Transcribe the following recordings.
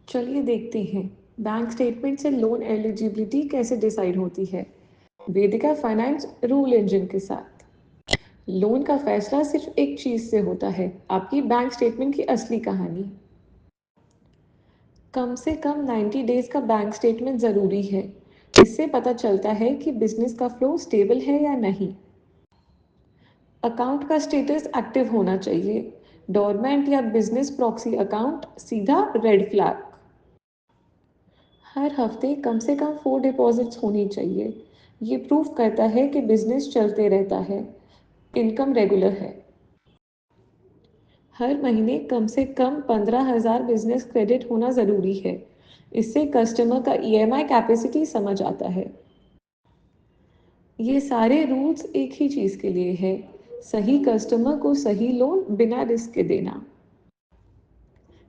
चलिए देखते हैं बैंक स्टेटमेंट से लोन एलिजिबिलिटी कैसे डिसाइड होती है। वेदिका फाइनेंस रूल इंजन के साथ लोन का फैसला सिर्फ एक चीज से होता है, आपकी बैंक स्टेटमेंट की असली कहानी। कम से कम 90 डेज का बैंक स्टेटमेंट जरूरी है। इससे पता चलता है कि बिजनेस का फ्लो स्टेबल है या नहीं। अकाउंट का स्टेटस एक्टिव होना चाहिए। डोरमेंट या बिजनेस प्रॉक्सी अकाउंट सीधा रेड फ्लैग। हर हफ्ते कम से कम 4 डिपॉजिट्स होनी चाहिए। ये प्रूफ करता है कि बिजनेस चलते रहता है, इनकम रेगुलर है। हर महीने कम से कम 15,000 बिजनेस क्रेडिट होना ज़रूरी है। इससे कस्टमर का ईएमआई कैपेसिटी समझ आता है। ये सारे रूल्स एक ही चीज़ के लिए है, सही कस्टमर को सही लोन बिना रिस्क के देना।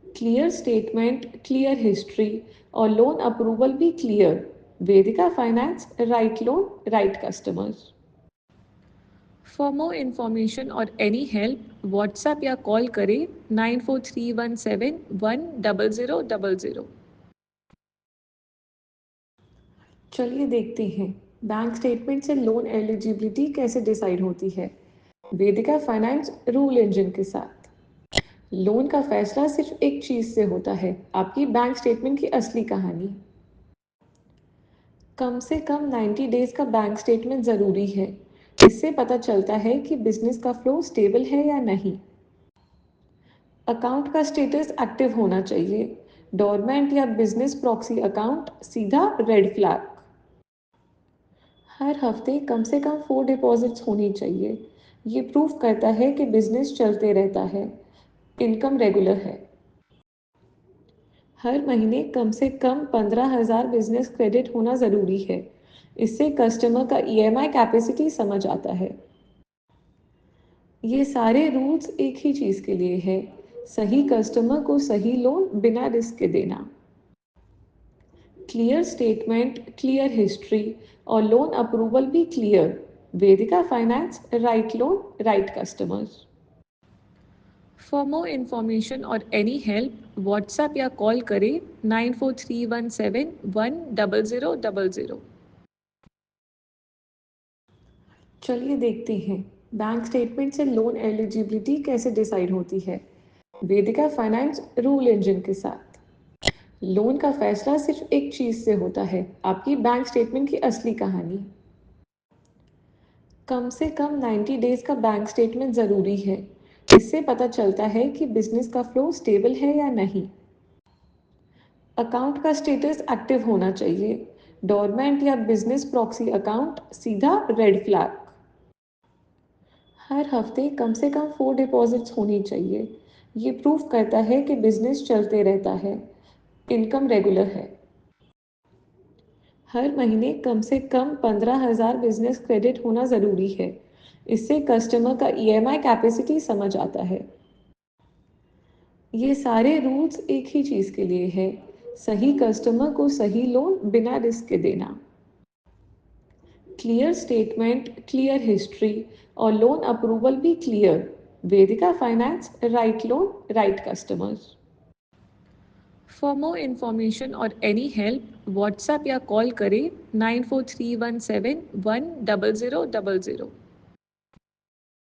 क्लियर स्टेटमेंट, क्लियर हिस्ट्री और लोन अप्रूवल भी clear. Vedika finance, right loan, right customers. For more information और एनी हेल्प व्हाट्सएप या कॉल करें 9431710000। चलिए देखते हैं बैंक स्टेटमेंट से लोन एलिजिबिलिटी कैसे डिसाइड होती है। वेदिका फाइनेंस रूल इंजन के साथ लोन का फैसला सिर्फ एक चीज से होता है, आपकी बैंक स्टेटमेंट की असली कहानी। कम से कम 90 डेज का बैंक स्टेटमेंट जरूरी है। इससे पता चलता है कि बिजनेस का फ्लो स्टेबल है या नहीं। अकाउंट का स्टेटस एक्टिव होना चाहिए। डोरमेंट या बिजनेस प्रॉक्सी अकाउंट सीधा रेड फ्लैग। हर हफ्ते कम से कम 4 डिपॉजिट्स होनी चाहिए। ये प्रूफ करता है कि बिजनेस चलते रहता है, इनकम रेगुलर है। हर महीने कम से कम 15,000 बिजनेस क्रेडिट होना ज़रूरी है। इससे कस्टमर का ईएमआई कैपेसिटी समझ आता है। ये सारे रूल्स एक ही चीज़ के लिए है, सही कस्टमर को सही लोन बिना रिस्क के देना। क्लियर स्टेटमेंट, क्लियर हिस्ट्री और लोन अप्रूवल भी clear. Vedika finance, right loan, right customers. For more information और एनी हेल्प, व्हाट्सएप या कॉल करें 9431711000। चलिए देखते हैं बैंक स्टेटमेंट से लोन एलिजिबिलिटी कैसे डिसाइड होती है। वेदिका फाइनेंस रूल इंजन के साथ लोन का फैसला सिर्फ एक चीज से होता है, आपकी बैंक स्टेटमेंट की असली कहानी। कम से कम 90 डेज का बैंक स्टेटमेंट जरूरी है। इससे पता चलता है कि बिजनेस का फ्लो स्टेबल है या नहीं। अकाउंट का स्टेटस एक्टिव होना चाहिए। डोरमेंट या बिजनेस प्रॉक्सी अकाउंट सीधा रेड फ्लैग। हर हफ्ते कम से कम 4 डिपॉजिट्स होनी चाहिए। ये प्रूफ करता है कि बिजनेस चलते रहता है, इनकम रेगुलर है। चलिए देखते हैं बैंक स्टेटमेंट से लोन एलिजिबिलिटी कैसे डिसाइड होती है। वेदिका फाइनेंस रूल इंजन के साथ लोन का फैसला सिर्फ एक चीज से होता है, आपकी बैंक स्टेटमेंट की असली कहानी। कम से कम 90 डेज का बैंक स्टेटमेंट जरूरी है। इससे पता चलता है कि बिजनेस का फ्लो स्टेबल है या नहीं। अकाउंट का स्टेटस एक्टिव होना चाहिए। डोरमेंट या बिजनेस प्रॉक्सी अकाउंट सीधा रेड फ्लैग। हर हफ्ते कम से कम 4 डिपॉजिट्स होनी चाहिए। ये प्रूफ करता है कि बिजनेस चलते रहता है, इनकम रेगुलर है। हर महीने कम से कम 15,000 बिजनेस क्रेडिट होना ज़रूरी है। इससे कस्टमर का ईएमआई कैपेसिटी समझ आता है। ये सारे रूल्स एक ही चीज़ के लिए है, सही कस्टमर को सही लोन बिना रिस्क के देना। क्लियर स्टेटमेंट, क्लियर हिस्ट्री और लोन अप्रूवल भी clear. Vedika finance, right loan, right customers. For more information और एनी हेल्प व्हाट्सएप या कॉल करें 9431711000।